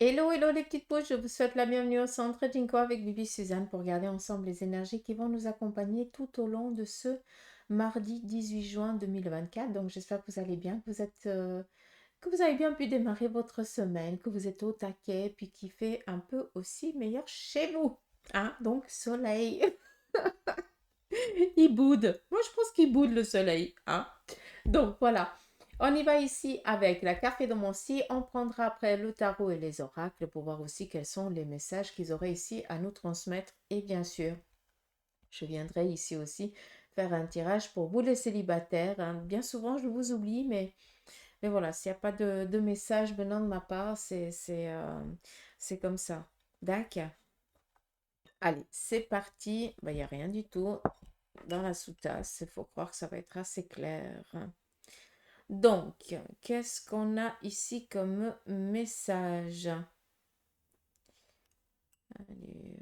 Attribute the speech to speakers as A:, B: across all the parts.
A: Hello, hello les petites pouces, je vous souhaite la bienvenue au centre Jinko avec Bibi Suzanne pour regarder ensemble les énergies qui vont nous accompagner tout au long de ce mardi 18 juin 2024. Donc j'espère que vous allez bien, que vous avez bien pu démarrer votre semaine, que vous êtes au taquet, puis qu'il fait un peu aussi meilleur chez vous. Hein? Donc soleil, il boude. Moi je pense qu'il boude le soleil. Hein? Donc voilà. On y va ici avec la carte de Monsi. On prendra après le tarot et les oracles pour voir aussi quels sont les messages qu'ils auraient ici à nous transmettre. Et bien sûr, je viendrai ici aussi faire un tirage pour vous les célibataires. Hein. Bien souvent, je vous oublie, mais voilà, s'il n'y a pas de message venant de ma part, c'est comme ça. D'accord. Allez, c'est parti. Il n'y a rien du tout dans la sous-tasse. Il faut croire que ça va être assez clair. Donc, qu'est-ce qu'on a ici comme message? Allez.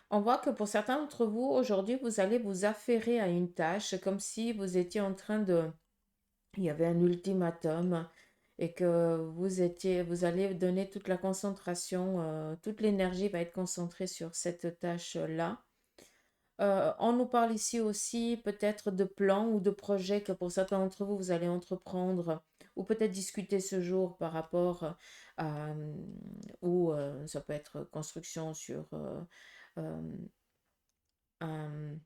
A: On voit que pour certains d'entre vous, aujourd'hui, vous allez vous affairer à une tâche comme si vous étiez en train de... Il y avait un ultimatum et que vous allez donner toute la concentration, toute l'énergie va être concentrée sur cette tâche-là. On nous parle ici aussi peut-être de plans ou de projets que pour certains d'entre vous, vous allez entreprendre ou peut-être discuter ce jour par rapport à, ou ça peut être construction sur euh, un-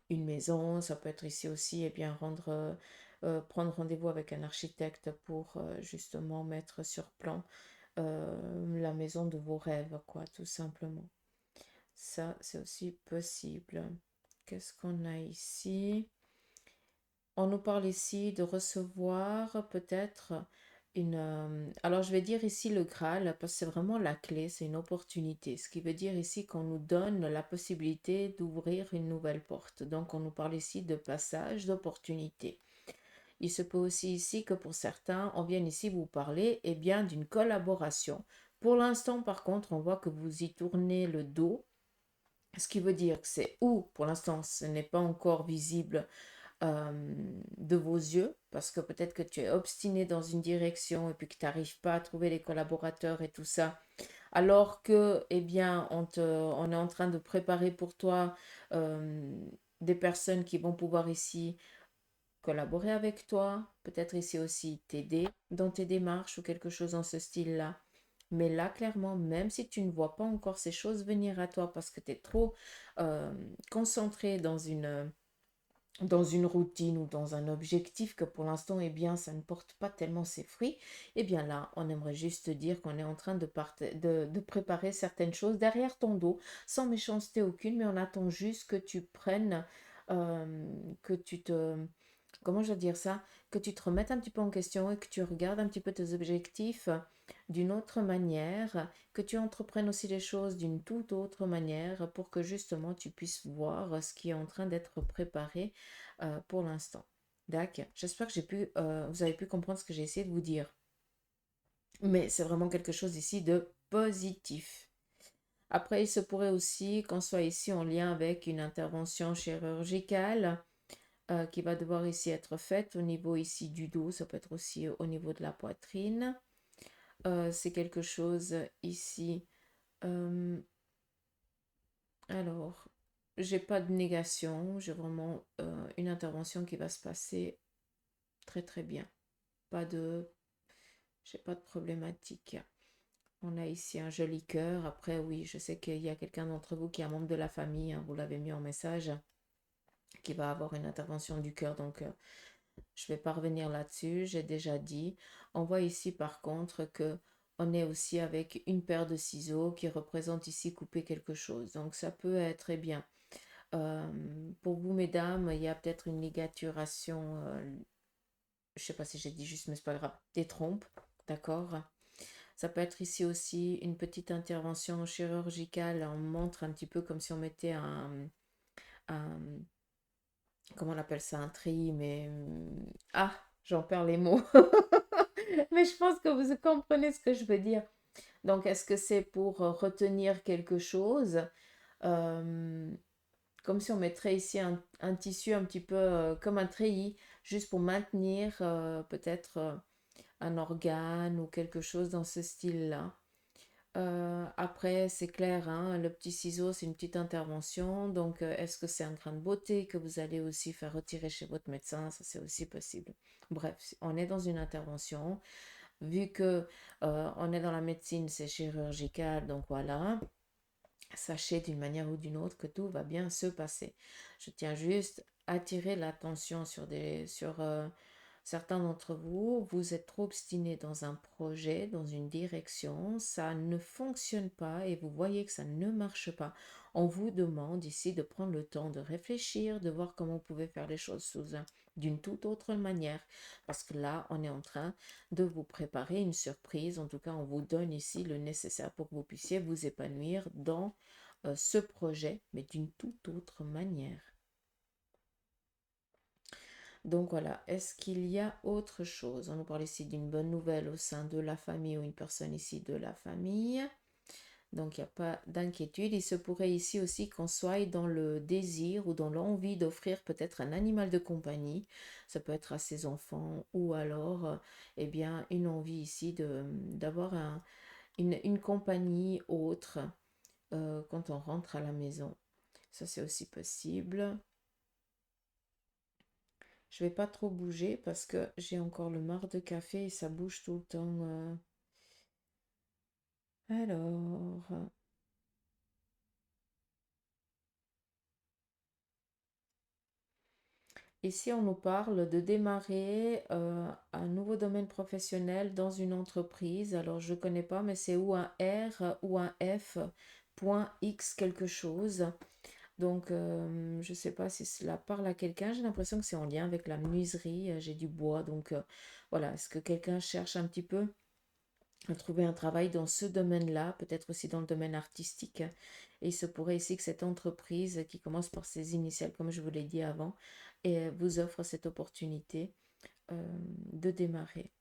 A: une maison, ça peut être ici aussi, et bien prendre rendez-vous avec un architecte pour justement mettre sur plan la maison de vos rêves, quoi, tout simplement. Ça, c'est aussi possible. Qu'est-ce qu'on a ici? On nous parle ici de recevoir peut-être une... alors, je vais dire ici le Graal, parce que c'est vraiment la clé, c'est une opportunité. Ce qui veut dire ici qu'on nous donne la possibilité d'ouvrir une nouvelle porte. Donc, on nous parle ici de passage, d'opportunité. Il se peut aussi ici que pour certains, on vienne ici vous parler bien d'une collaboration. Pour l'instant, par contre, on voit que vous y tournez le dos. Ce qui veut dire que c'est où, pour l'instant, ce n'est pas encore visible de vos yeux, parce que peut-être que tu es obstiné dans une direction et puis que tu n'arrives pas à trouver les collaborateurs et tout ça, alors que, eh bien, on est en train de préparer pour toi euh, des personnes qui vont pouvoir ici collaborer avec toi, peut-être ici aussi t'aider dans tes démarches ou quelque chose dans ce style-là. Mais là, clairement, même si tu ne vois pas encore ces choses venir à toi parce que tu es trop euh, concentré dans une routine ou dans un objectif que pour l'instant, eh bien, ça ne porte pas tellement ses fruits, eh bien là, on aimerait juste dire qu'on est en train de préparer certaines choses derrière ton dos, sans méchanceté aucune, mais on attend juste que tu prennes, que tu te comment je veux dire ça, que tu te remettes un petit peu en question et que tu regardes un petit peu tes objectifs d'une autre manière, que tu entreprennes aussi les choses d'une toute autre manière pour que justement tu puisses voir ce qui est en train d'être préparé pour l'instant. D'accord. J'espère que vous avez pu comprendre ce que j'ai essayé de vous dire. Mais c'est vraiment quelque chose ici de positif. Après, il se pourrait aussi qu'on soit ici en lien avec une intervention chirurgicale qui va devoir ici être faite au niveau ici du dos, ça peut être aussi au niveau de la poitrine. C'est quelque chose ici. euh, alors, j'ai pas de négation, j'ai vraiment une intervention qui va se passer très très bien. Pas de, j'ai pas de problématique. On a ici un joli cœur. Après, oui, je sais qu'il y a quelqu'un d'entre vous qui est un membre de la famille, hein, vous l'avez mis en message, qui va avoir une intervention du cœur. Donc, je ne vais pas revenir là-dessus, j'ai déjà dit. On voit ici par contre que on est aussi avec une paire de ciseaux qui représente ici couper quelque chose. Donc ça peut être très bien. Euh, pour vous, mesdames, il y a peut-être une ligaturation, je ne sais pas si j'ai dit juste, mais c'est pas grave, des trompes, d'accord? Ça peut être ici aussi une petite intervention chirurgicale. On montre un petit peu comme si on mettait un comment on appelle ça, un tri, mais... Ah, j'en perds les mots. Mais je pense que vous comprenez ce que je veux dire. Donc, est-ce que c'est pour retenir quelque chose? Euh, comme si on mettrait ici un tissu un petit peu comme un treillis, juste pour maintenir peut-être un organe ou quelque chose dans ce style-là. Après, c'est clair, hein, le petit ciseau, c'est une petite intervention. Donc, est-ce que c'est un grain de beauté que vous allez aussi faire retirer chez votre médecin? Ça, c'est aussi possible. Bref, on est dans une intervention. Vu que on est dans la médecine, c'est chirurgical, donc voilà. Sachez d'une manière ou d'une autre que tout va bien se passer. Je tiens juste à attirer l'attention sur certains d'entre vous. Vous êtes trop obstinés dans un projet, dans une direction, ça ne fonctionne pas et vous voyez que ça ne marche pas. On vous demande ici de prendre le temps de réfléchir, de voir comment vous pouvez faire les choses d'une toute autre manière. Parce que là, on est en train de vous préparer une surprise. En tout cas, on vous donne ici le nécessaire pour que vous puissiez vous épanouir dans ce projet, mais d'une toute autre manière. Donc voilà, est-ce qu'il y a autre chose? On nous parle ici d'une bonne nouvelle au sein de la famille ou une personne ici de la famille. Donc il n'y a pas d'inquiétude. Il se pourrait ici aussi qu'on soit dans le désir ou dans l'envie d'offrir peut-être un animal de compagnie. Ça peut être à ses enfants ou alors eh bien une envie ici d'avoir une compagnie autre quand on rentre à la maison. Ça c'est aussi possible. Je vais pas trop bouger parce que j'ai encore le marc de café et ça bouge tout le temps. Alors, ici on nous parle de démarrer un nouveau domaine professionnel dans une entreprise. Alors je ne connais pas, mais c'est ou un R ou un F, point X quelque chose. Donc je ne sais pas si cela parle à quelqu'un. J'ai l'impression que c'est en lien avec la menuiserie. J'ai du bois, donc voilà. Est-ce que quelqu'un cherche un petit peu trouver un travail dans ce domaine-là, peut-être aussi dans le domaine artistique? Et il se pourrait ici que cette entreprise qui commence par ses initiales, comme je vous l'ai dit avant, et vous offre cette opportunité de démarrer.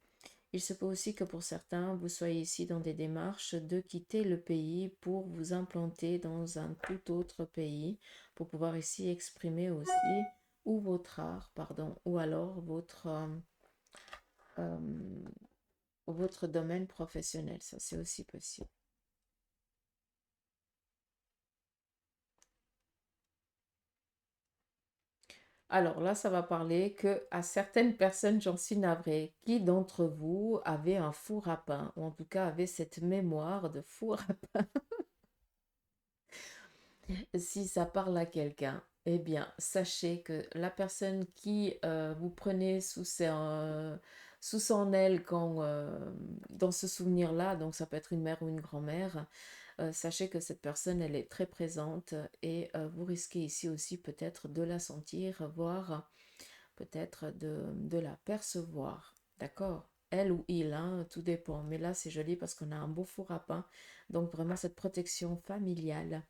A: Il se peut aussi que pour certains, vous soyez ici dans des démarches de quitter le pays pour vous implanter dans un tout autre pays, pour pouvoir ici exprimer aussi ou votre art, pardon, ou alors euh, votre domaine professionnel. Ça, c'est aussi possible. Alors là, ça va parler que à certaines personnes, j'en suis navrée. Qui d'entre vous avait un four à pain, ou en tout cas avait cette mémoire de four à pain? Si ça parle à quelqu'un, eh bien, sachez que la personne qui vous prenez sous son aile quand, dans ce souvenir-là, donc ça peut être une mère ou une grand-mère, sachez que cette personne, elle est très présente et vous risquez ici aussi peut-être de la sentir, voire peut-être de la percevoir. D'accord? Elle ou il, hein, tout dépend. Mais là, c'est joli parce qu'on a un beau four à pain. Donc vraiment cette protection familiale.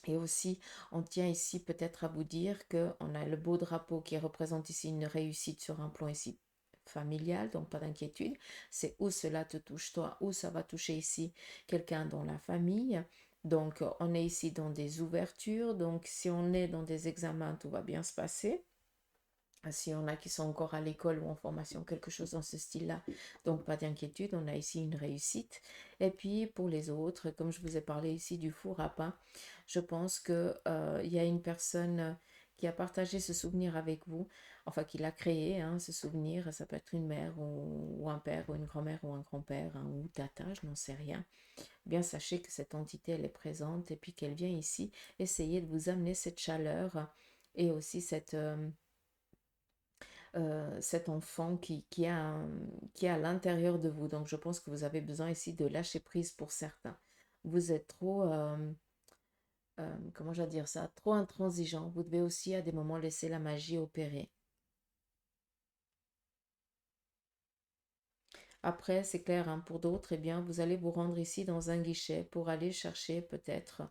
A: Et aussi, on tient ici peut-être à vous dire qu'on a le beau drapeau qui représente ici une réussite sur un plan ici familial, donc pas d'inquiétude. C'est où cela te touche toi, où ça va toucher ici quelqu'un dans la famille. Donc, on est ici dans des ouvertures. Donc, si on est dans des examens, tout va bien se passer. S'il y en a qui sont encore à l'école ou en formation, quelque chose dans ce style-là. Donc, pas d'inquiétude, on a ici une réussite. Et puis, pour les autres, comme je vous ai parlé ici du four à pain, je pense qu'il y a une personne qui a partagé ce souvenir avec vous, enfin qui l'a créé, hein, ce souvenir. Ça peut être une mère ou un père ou une grand-mère ou un grand-père, hein, ou tata, je n'en sais rien. Bien, sachez que cette entité, elle est présente et puis qu'elle vient ici essayer de vous amener cette chaleur et aussi cet enfant qui est à l'intérieur de vous. Donc, je pense que vous avez besoin ici de lâcher prise pour certains. Vous êtes trop, comment je vais dire ça, trop intransigeant. Vous devez aussi à des moments laisser la magie opérer. Après, c'est clair, hein, pour d'autres, eh bien, vous allez vous rendre ici dans un guichet pour aller chercher peut-être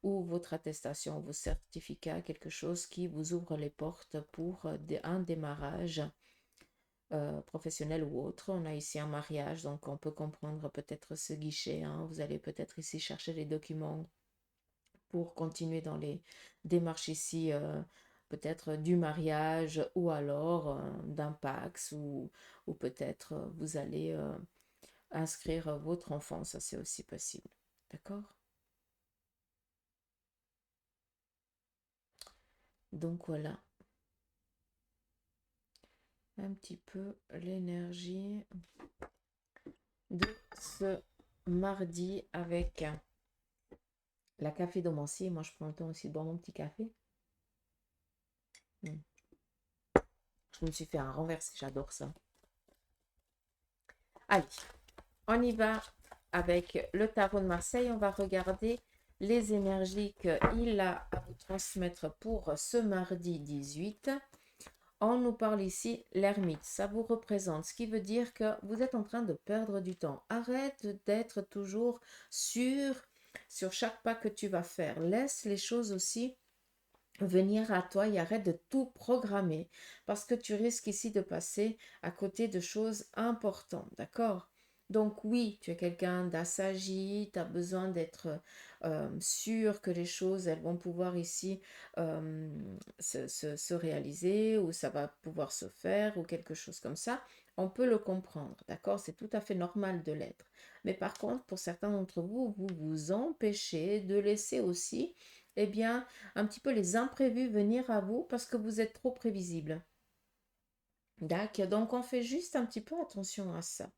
A: ou votre attestation, vos certificats, quelque chose qui vous ouvre les portes pour un démarrage professionnel ou autre. On a ici un mariage, donc on peut comprendre peut-être ce guichet, hein. Vous allez peut-être ici chercher les documents pour continuer dans les démarches ici, peut-être du mariage ou alors d'un Pacs ou peut-être vous allez inscrire votre enfant, ça c'est aussi possible. D'accord? Donc voilà un petit peu l'énergie de ce mardi avec la café d'Omancy. Moi, je prends le temps aussi de boire mon petit café. Mm. Je me suis fait un renversé, j'adore ça. Allez, on y va avec le tarot de Marseille. On va regarder les énergies qu'il a à vous transmettre pour ce mardi 18. On nous parle ici l'ermite, ça vous représente, ce qui veut dire que vous êtes en train de perdre du temps. Arrête d'être toujours sûr sur chaque pas que tu vas faire. Laisse les choses aussi venir à toi et arrête de tout programmer parce que tu risques ici de passer à côté de choses importantes, d'accord? Donc oui, tu es quelqu'un d'assagi, tu as besoin d'être sûr que les choses, elles vont pouvoir ici se réaliser ou ça va pouvoir se faire ou quelque chose comme ça. On peut le comprendre, d'accord? C'est tout à fait normal de l'être. Mais par contre, pour certains d'entre vous, vous vous empêchez de laisser aussi, eh bien, un petit peu les imprévus venir à vous parce que vous êtes trop prévisible. D'accord, donc on fait juste un petit peu attention à ça.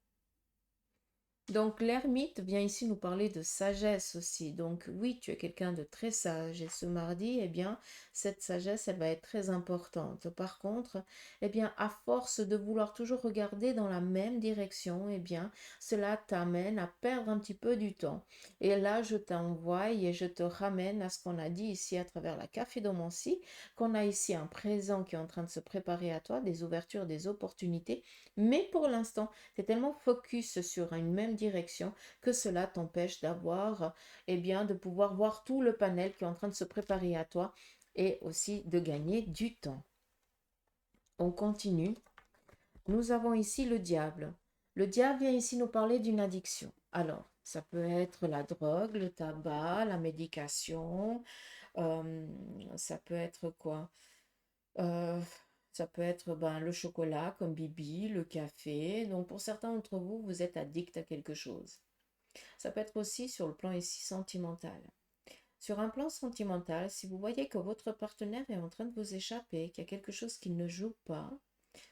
A: Donc l'ermite vient ici nous parler de sagesse aussi. Donc oui, tu es quelqu'un de très sage et ce mardi, eh bien, cette sagesse, elle va être très importante. Par contre, eh bien, à force de vouloir toujours regarder dans la même direction, eh bien, cela t'amène à perdre un petit peu du temps. Et là, je t'envoie et je te ramène à ce qu'on a dit ici à travers la caphédomancie, qu'on a ici un présent qui est en train de se préparer à toi, des ouvertures, des opportunités. Mais pour l'instant, tu es tellement focus sur une même direction que cela t'empêche d'avoir, eh bien, de pouvoir voir tout le panel qui est en train de se préparer à toi et aussi de gagner du temps. On continue. Nous avons ici le diable. Le diable vient ici nous parler d'une addiction. Alors, ça peut être la drogue, le tabac, la médication, euh, ça peut être quoi? Euh, Ça peut être ben, le chocolat comme Bibi, le café. Donc pour certains d'entre vous, vous êtes addict à quelque chose. Ça peut être aussi sur le plan ici sentimental. Sur un plan sentimental, si vous voyez que votre partenaire est en train de vous échapper, qu'il y a quelque chose qui ne joue pas,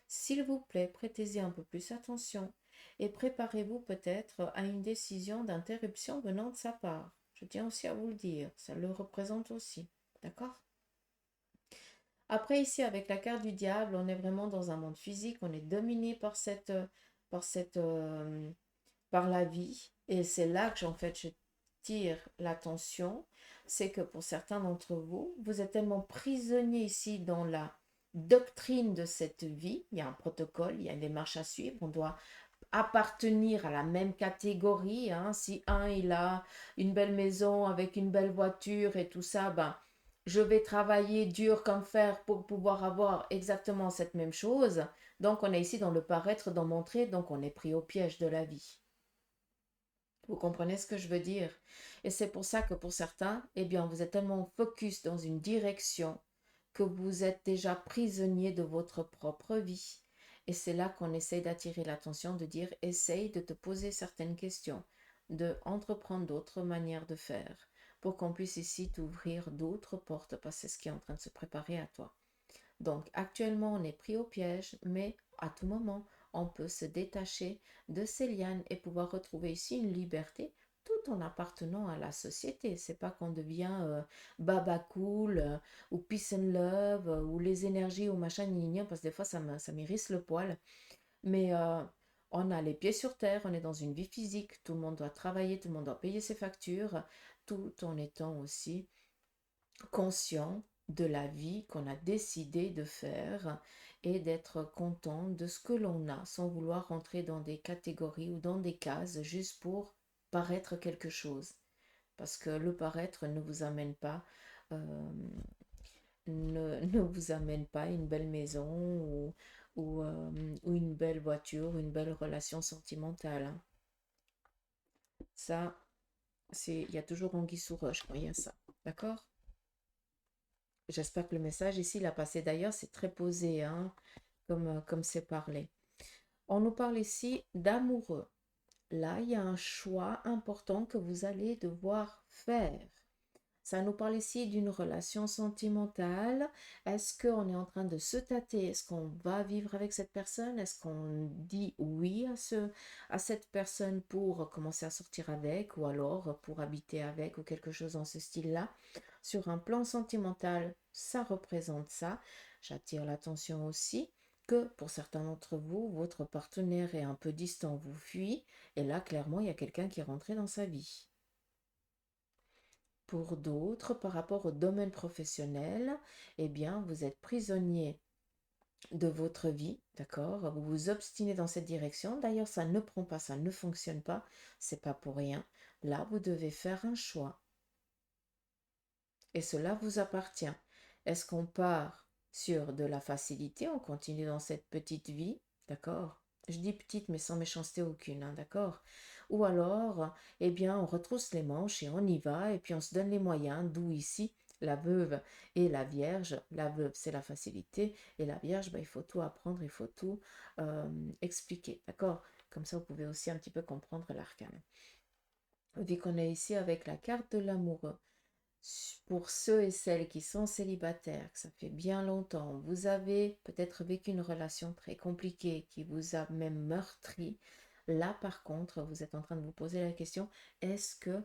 A: s'il vous plaît, prêtez-y un peu plus attention et préparez-vous peut-être à une décision d'interruption venant de sa part. Je tiens aussi à vous le dire, ça le représente aussi. D'accord? Après, ici, avec la carte du diable, on est vraiment dans un monde physique, on est dominé par par la vie. Et c'est là que, en fait, je tire l'attention. C'est que pour certains d'entre vous, vous êtes tellement prisonniers ici dans la doctrine de cette vie. Il y a un protocole, il y a une démarche à suivre. On doit appartenir à la même catégorie, hein. Si un, il a une belle maison avec une belle voiture et tout ça, ben, je vais travailler dur comme fer pour pouvoir avoir exactement cette même chose. Donc, on est ici dans le paraître, dans montrer, donc on est pris au piège de la vie. Vous comprenez ce que je veux dire? Et c'est pour ça que pour certains, eh bien, vous êtes tellement focus dans une direction que vous êtes déjà prisonnier de votre propre vie. Et c'est là qu'on essaye d'attirer l'attention, de dire, essaye de te poser certaines questions, de entreprendre d'autres manières de faire, pour qu'on puisse ici t'ouvrir d'autres portes, parce que c'est ce qui est en train de se préparer à toi. Donc actuellement, on est pris au piège, mais à tout moment, on peut se détacher de ces lianes et pouvoir retrouver ici une liberté tout en appartenant à la société. C'est pas qu'on devient baba cool ou peace and love ou les énergies ou machin, parce que des fois ça m'irrisse le poil. Mais on a les pieds sur terre, on est dans une vie physique, tout le monde doit travailler, tout le monde doit payer ses factures, tout en étant aussi conscient de la vie qu'on a décidé de faire et d'être content de ce que l'on a sans vouloir rentrer dans des catégories ou dans des cases juste pour paraître quelque chose. Parce que le paraître ne vous amène pas, ne vous amène pas une belle maison ou une belle voiture, une belle relation sentimentale, hein. Ça, Il y a toujours anguille sous roche quand il y a ça. D'accord? J'espère que le message ici, il a passé. D'ailleurs, c'est très posé, hein, comme c'est parlé. On nous parle ici d'amoureux. Là, il y a un choix important que vous allez devoir faire. Ça nous parle ici d'une relation sentimentale. Est-ce qu'on est en train de se tâter? Est-ce qu'on va vivre avec cette personne? Est-ce qu'on dit oui à cette personne pour commencer à sortir avec ou alors pour habiter avec ou quelque chose dans ce style-là? Sur un plan sentimental, ça représente ça. J'attire l'attention aussi que pour certains d'entre vous, votre partenaire est un peu distant, vous fuit, et là, clairement, il y a quelqu'un qui est rentré dans sa vie. Pour d'autres, par rapport au domaine professionnel, eh bien, vous êtes prisonnier de votre vie, d'accord? Vous vous obstinez dans cette direction. D'ailleurs, ça ne prend pas, ça ne fonctionne pas. C'est pas pour rien. Là, vous devez faire un choix. Et cela vous appartient. Est-ce qu'on part sur de la facilité, on continue dans cette petite vie, d'accord? Je dis petite, mais sans méchanceté aucune, hein, d'accord? Ou alors, eh bien, on retrousse les manches et on y va, et puis on se donne les moyens, d'où ici la veuve et la vierge. La veuve, c'est la facilité, et la vierge, il faut tout apprendre, il faut tout expliquer, d'accord? Comme ça, vous pouvez aussi un petit peu comprendre l'arcane. Vu qu'on est ici avec la carte de l'amoureux, pour ceux et celles qui sont célibataires, que ça fait bien longtemps, vous avez peut-être vécu une relation très compliquée qui vous a même meurtri. Là, par contre, vous êtes en train de vous poser la question, est-ce que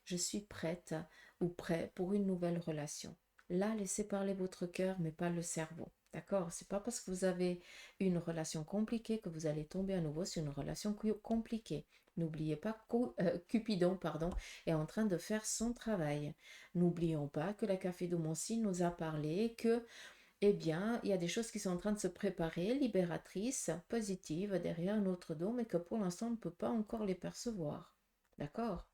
A: je suis prête ou prêt pour une nouvelle relation? Là, laissez parler votre cœur, mais pas le cerveau. D'accord? C'est pas parce que vous avez une relation compliquée que vous allez tomber à nouveau sur une relation compliquée. N'oubliez pas que Cupidon, pardon, est en train de faire son travail. N'oublions pas que la Café de Moncy nous a parlé que, eh bien, il y a des choses qui sont en train de se préparer, libératrices, positives, derrière notre dos, mais que pour l'instant, on ne peut pas encore les percevoir. D'accord?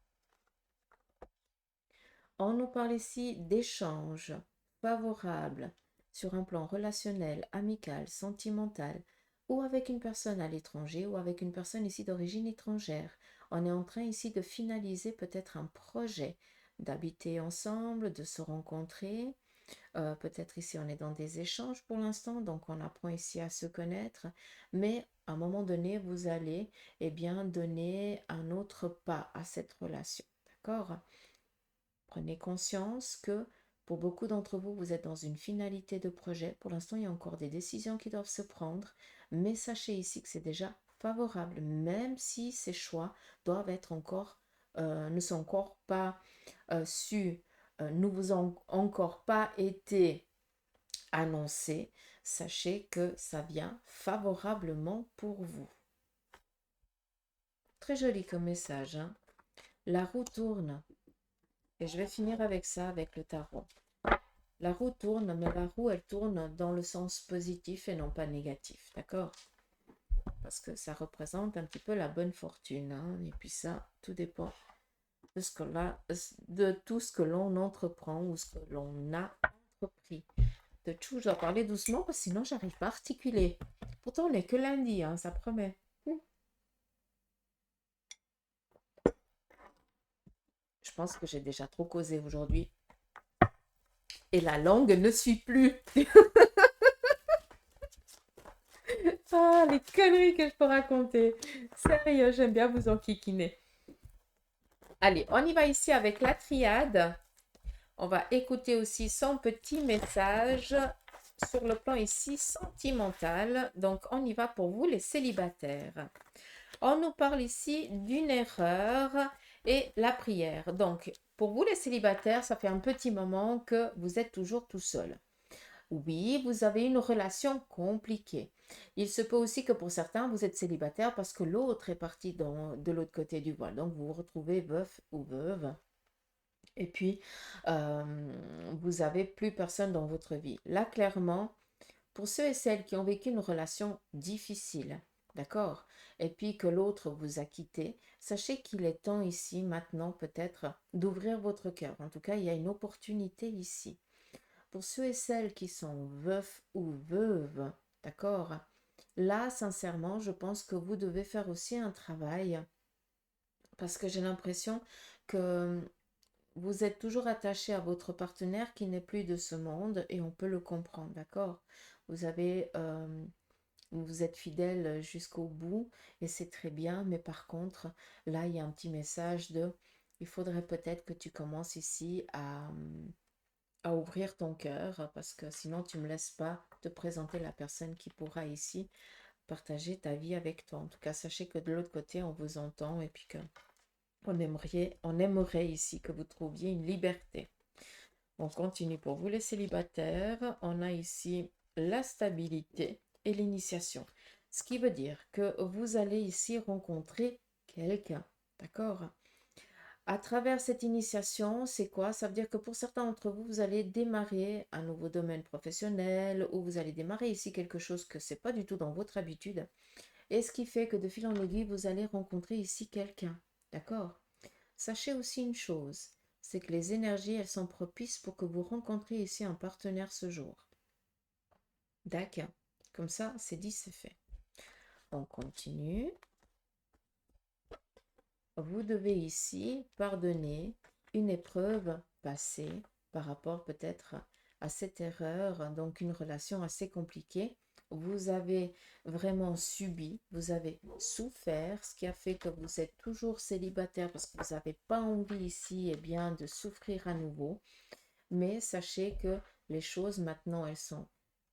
A: On nous parle ici d'échanges favorables sur un plan relationnel, amical, sentimental, ou avec une personne à l'étranger, ou avec une personne ici d'origine étrangère. On est en train ici de finaliser peut-être un projet, d'habiter ensemble, de se rencontrer. Peut-être ici on est dans des échanges pour l'instant, donc on apprend ici à se connaître, mais à un moment donné, vous allez eh bien donner un autre pas à cette relation. D'accord? Prenez conscience que pour beaucoup d'entre vous, vous êtes dans une finalité de projet. Pour l'instant, il y a encore des décisions qui doivent se prendre, mais sachez ici que c'est déjà favorable, même si ces choix doivent être encore, ne sont encore pas su, ne vous ont encore pas été annoncés. Sachez que ça vient favorablement pour vous. Très joli comme message, hein? La roue tourne. Et je vais finir avec ça, avec le tarot. La roue tourne, mais la roue, elle tourne dans le sens positif et non pas négatif, d'accord? Parce que ça représente un petit peu la bonne fortune, hein? Et puis ça, tout dépend de tout ce que l'on entreprend ou ce que l'on a entrepris. De tout, je dois parler doucement parce que sinon, j'arrive pas à articuler. Pourtant, on n'est que lundi, hein, ça promet. Je pense que j'ai déjà trop causé aujourd'hui. Et la langue ne suit plus. Ah, les conneries que je peux raconter. Sérieux, j'aime bien vous enquiquiner. Allez, on y va ici avec la triade. On va écouter aussi son petit message sur le plan ici sentimental. Donc, on y va pour vous les célibataires. On nous parle ici d'une erreur et la prière. Donc, pour vous les célibataires, ça fait un petit moment que vous êtes toujours tout seul. Oui, vous avez une relation compliquée. Il se peut aussi que pour certains, vous êtes célibataire parce que l'autre est parti de l'autre côté du voile. Donc, vous vous retrouvez veuf ou veuve. Et puis, vous n'avez plus personne dans votre vie. Là, clairement, pour ceux et celles qui ont vécu une relation difficile, d'accord, et puis que l'autre vous a quitté, sachez qu'il est temps ici, maintenant, peut-être, d'ouvrir votre cœur. En tout cas, il y a une opportunité ici. Pour ceux et celles qui sont veufs ou veuves, d'accord, là, sincèrement, je pense que vous devez faire aussi un travail parce que j'ai l'impression que vous êtes toujours attaché à votre partenaire qui n'est plus de ce monde et on peut le comprendre, d'accord? Vous avez, vous êtes fidèle jusqu'au bout et c'est très bien, mais par contre, là, il y a un petit message de, il faudrait peut-être que tu commences ici à ouvrir ton cœur parce que sinon tu ne me laisses pas te présenter la personne qui pourra ici partager ta vie avec toi. En tout cas, sachez que de l'autre côté, on vous entend et puis que on aimerait ici que vous trouviez une liberté. On continue pour vous les célibataires. On a ici la stabilité et l'initiation. Ce qui veut dire que vous allez ici rencontrer quelqu'un. D'accord? À travers cette initiation, c'est quoi? Ça veut dire que pour certains d'entre vous, vous allez démarrer un nouveau domaine professionnel ou vous allez démarrer ici quelque chose que c'est pas du tout dans votre habitude. Et ce qui fait que de fil en aiguille, vous allez rencontrer ici quelqu'un. D'accord? Sachez aussi une chose, c'est que les énergies, elles sont propices pour que vous rencontriez ici un partenaire ce jour. D'accord? Comme ça, c'est dit, c'est fait. On continue. Vous devez ici pardonner une épreuve passée par rapport peut-être à cette erreur, donc une relation assez compliquée. Vous avez vraiment subi, vous avez souffert, ce qui a fait que vous êtes toujours célibataire parce que vous n'avez pas envie ici bien, de souffrir à nouveau. Mais sachez que les choses maintenant, elles sont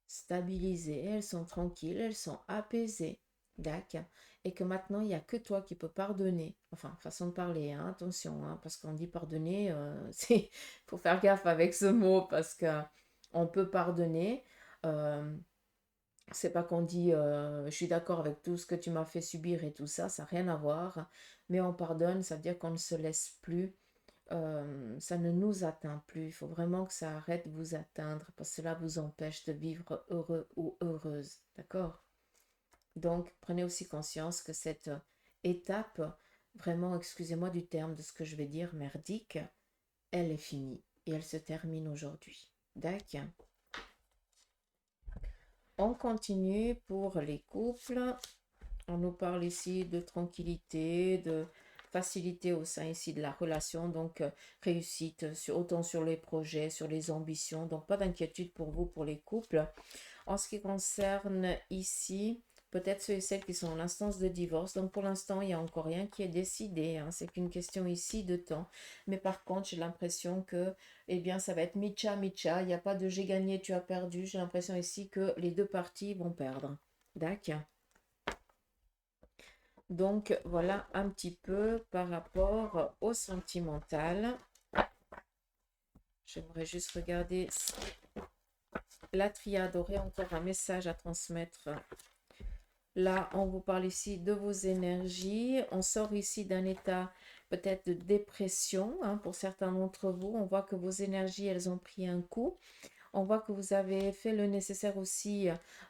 A: stabilisées, elles sont tranquilles, elles sont apaisées. D'accord? Et que maintenant, il n'y a que toi qui peux pardonner. Enfin, façon de parler, hein, attention, hein, parce qu'on dit pardonner, c'est faut faire gaffe avec ce mot parce que on peut pardonner. euh, c'est pas qu'on dit je suis d'accord avec tout ce que tu m'as fait subir et tout ça, ça n'a rien à voir. Mais on pardonne, ça veut dire qu'on ne se laisse plus ça ne nous atteint plus. Il faut vraiment que ça arrête de vous atteindre parce que cela vous empêche de vivre heureux ou heureuse. D'accord? Donc, prenez aussi conscience que cette étape, vraiment, excusez-moi du terme de ce que je vais dire, merdique, elle est finie et elle se termine aujourd'hui. D'accord? On continue pour les couples. On nous parle ici de tranquillité, de facilité au sein ici de la relation, donc réussite autant sur les projets, sur les ambitions, donc pas d'inquiétude pour vous, pour les couples. En ce qui concerne ici, peut-être ceux et celles qui sont en instance de divorce, donc pour l'instant, il n'y a encore rien qui est décidé, hein, c'est qu'une question ici de temps. Mais par contre, j'ai l'impression que, eh bien, ça va être micha micha, il n'y a pas de j'ai gagné, tu as perdu, j'ai l'impression ici que les deux parties vont perdre. D'accord? Donc voilà un petit peu par rapport au sentimental. J'aimerais juste regarder si la triade aurait encore un message à transmettre. Là, on vous parle ici de vos énergies. On sort ici d'un état peut-être de dépression hein, pour certains d'entre vous. On voit que vos énergies, elles ont pris un coup. On voit que vous avez fait le nécessaire aussi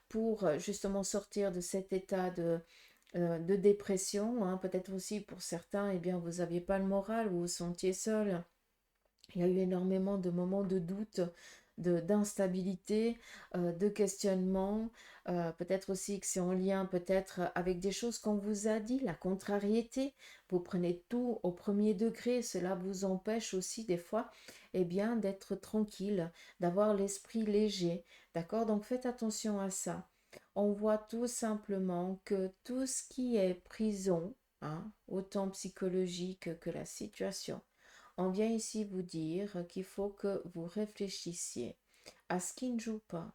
A: pour justement sortir de cet état de dépression, hein. Peut-être aussi pour certains, eh bien, vous n'aviez pas le moral, vous vous sentiez seul. Il y a eu énormément de moments de doute, d'instabilité, de questionnement. Peut-être aussi que c'est en lien peut-être avec des choses qu'on vous a dit, la contrariété. Vous prenez tout au premier degré. Cela vous empêche aussi des fois eh bien, d'être tranquille, d'avoir l'esprit léger. D'accord? Donc faites attention à ça. On voit tout simplement que tout ce qui est prison, hein, autant psychologique que la situation, on vient ici vous dire qu'il faut que vous réfléchissiez à ce qui ne joue pas,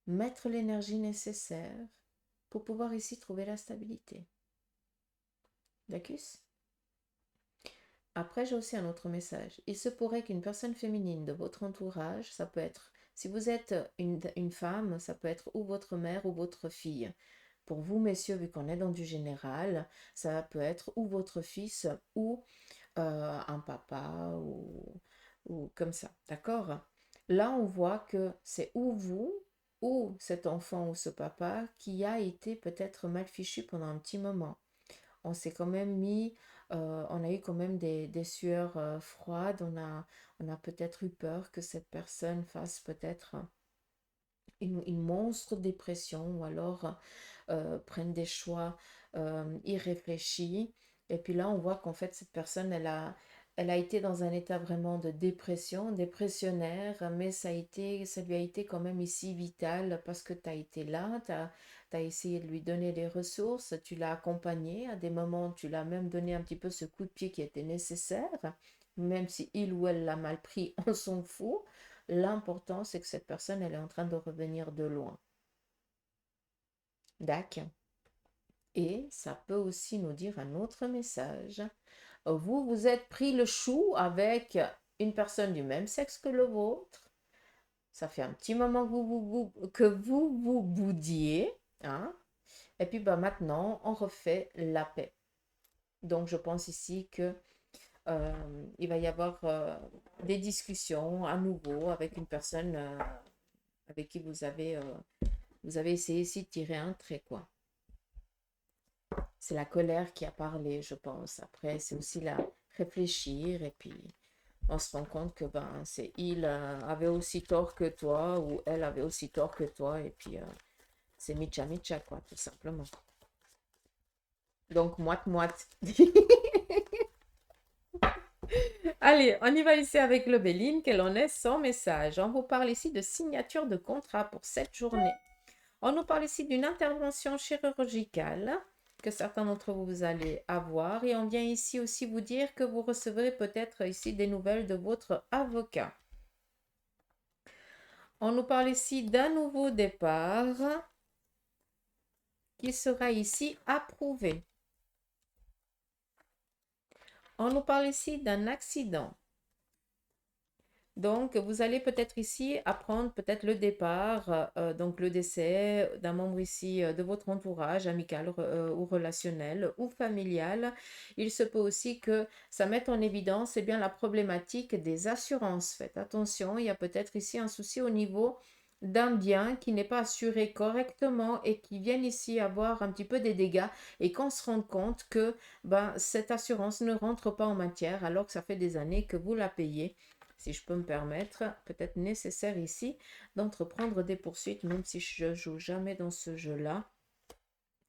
A: mettre l'énergie nécessaire pour pouvoir ici trouver la stabilité. D'accord? Après, j'ai aussi un autre message. Il se pourrait qu'une personne féminine de votre entourage, ça peut être, si vous êtes une femme, ça peut être ou votre mère ou votre fille. Pour vous, messieurs, vu qu'on est dans du général, ça peut être ou votre fils ou un papa ou comme ça. D'accord? Là, on voit que c'est ou vous ou cet enfant ou ce papa qui a été peut-être mal fichu pendant un petit moment. On s'est quand même mis, on a eu quand même des sueurs froides, on a peut-être eu peur que cette personne fasse peut-être une monstre dépression ou alors prenne des choix irréfléchis. Et puis là, on voit qu'en fait, cette personne, elle a été dans un état vraiment de dépression, dépressionnaire, mais ça lui a été quand même ici vital parce que tu as été là, tu as essayé de lui donner les ressources, tu l'as accompagné, à des moments, tu l'as même donné un petit peu ce coup de pied qui était nécessaire, même si il ou elle l'a mal pris, on s'en fout. L'important, c'est que cette personne, elle est en train de revenir de loin. D'accord. Et ça peut aussi nous dire un autre message. Vous, vous êtes pris le chou avec une personne du même sexe que le vôtre. Ça fait un petit moment que vous boudiez, hein? Et puis bah, maintenant, on refait la paix. Donc, je pense ici que il va y avoir des discussions à nouveau avec une personne avec qui vous avez essayé ici de tirer un trait, quoi. C'est la colère qui a parlé, je pense. Après, c'est aussi la réfléchir et puis on se rend compte que ben, c'est il avait aussi tort que toi ou elle avait aussi tort que toi et puis c'est Micha Micha quoi, tout simplement. Donc, moite-moite. Allez, on y va ici avec le Béline. Quel en est son message? On vous parle ici de signature de contrat pour cette journée. On nous parle ici d'une intervention chirurgicale que certains d'entre vous, vous allez avoir. Et on vient ici aussi vous dire que vous recevrez peut-être ici des nouvelles de votre avocat. On nous parle ici d'un nouveau départ qui sera ici approuvé. On nous parle ici d'un accident. Donc, vous allez peut-être ici apprendre peut-être le départ, donc le décès d'un membre ici de votre entourage, amical ou relationnel ou familial. Il se peut aussi que ça mette en évidence bien, la problématique des assurances. Faites attention, il y a peut-être ici un souci au niveau d'un bien qui n'est pas assuré correctement et qui viennent ici avoir un petit peu des dégâts et qu'on se rende compte que ben, cette assurance ne rentre pas en matière alors que ça fait des années que vous la payez, si je peux me permettre, peut-être nécessaire ici d'entreprendre des poursuites, même si je joue jamais dans ce jeu-là.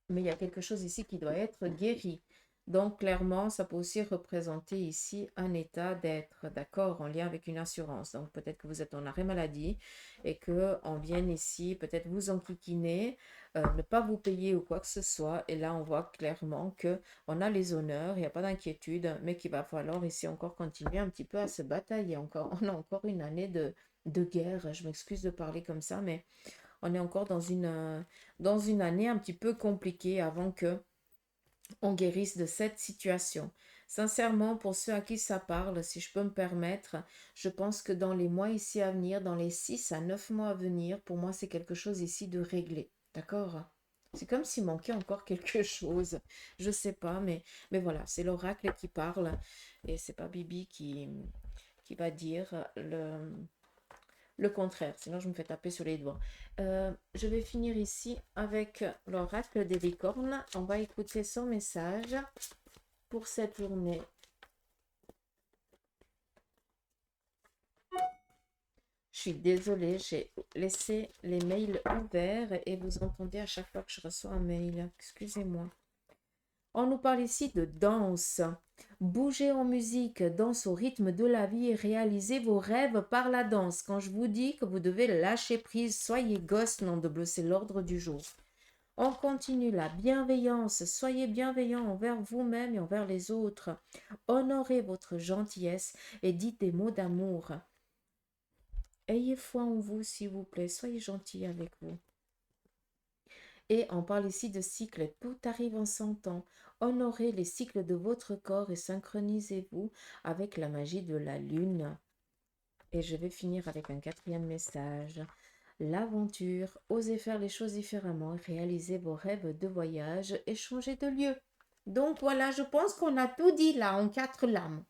A: Mais il y a quelque chose ici qui doit être guéri. Donc, clairement, ça peut aussi représenter ici un état d'être, d'accord, en lien avec une assurance. Donc, peut-être que vous êtes en arrêt maladie et qu'on vienne ici, peut-être vous enquiquiner, ne pas vous payer ou quoi que ce soit. Et là, on voit clairement que on a les honneurs, il n'y a pas d'inquiétude, mais qu'il va falloir ici encore continuer un petit peu à se batailler. Encore, on a encore une année de guerre. Je m'excuse de parler comme ça, mais on est encore dans une année un petit peu compliquée avant que on guérisse de cette situation. Sincèrement, pour ceux à qui ça parle, si je peux me permettre, je pense que dans les mois ici à venir, dans les 6 à 9 mois à venir, pour moi, c'est quelque chose ici de réglé. D'accord? C'est comme s'il manquait encore quelque chose. Je sais pas, mais voilà, c'est l'oracle qui parle et c'est pas Bibi qui va dire le contraire, sinon je me fais taper sur les doigts. Je vais finir ici avec l'oracle des licornes. On va écouter son message pour cette journée. Je suis désolée, j'ai laissé les mails ouverts et vous entendez à chaque fois que je reçois un mail. Excusez-moi. On nous parle ici de danse. Bougez en musique, danse au rythme de la vie et réalisez vos rêves par la danse. Quand je vous dis que vous devez lâcher prise, soyez gosse, nom de bleu, c'est l'ordre du jour. On continue la bienveillance. Soyez bienveillant envers vous-même et envers les autres. Honorez votre gentillesse et dites des mots d'amour. Ayez foi en vous, s'il vous plaît. Soyez gentil avec vous. Et on parle ici de cycles. Tout arrive en son temps. Honorez les cycles de votre corps et synchronisez-vous avec la magie de la lune. Et je vais finir avec un quatrième message. L'aventure, osez faire les choses différemment, réalisez vos rêves de voyage et changez de lieu. Donc voilà, je pense qu'on a tout dit là en 4 lames.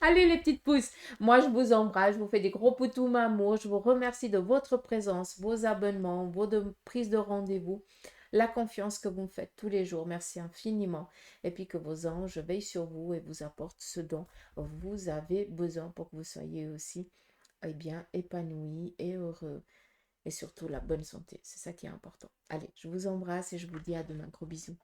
A: Allez les petites pousses, moi je vous embrasse, je vous fais des gros poutous amour, je vous remercie de votre présence, vos abonnements, vos prises de rendez-vous, la confiance que vous me faites tous les jours. Merci infiniment. Et puis que vos anges veillent sur vous et vous apportent ce dont vous avez besoin pour que vous soyez aussi bien épanoui et heureux. Et surtout la bonne santé. C'est ça qui est important. Allez, je vous embrasse et je vous dis à demain. Gros bisous.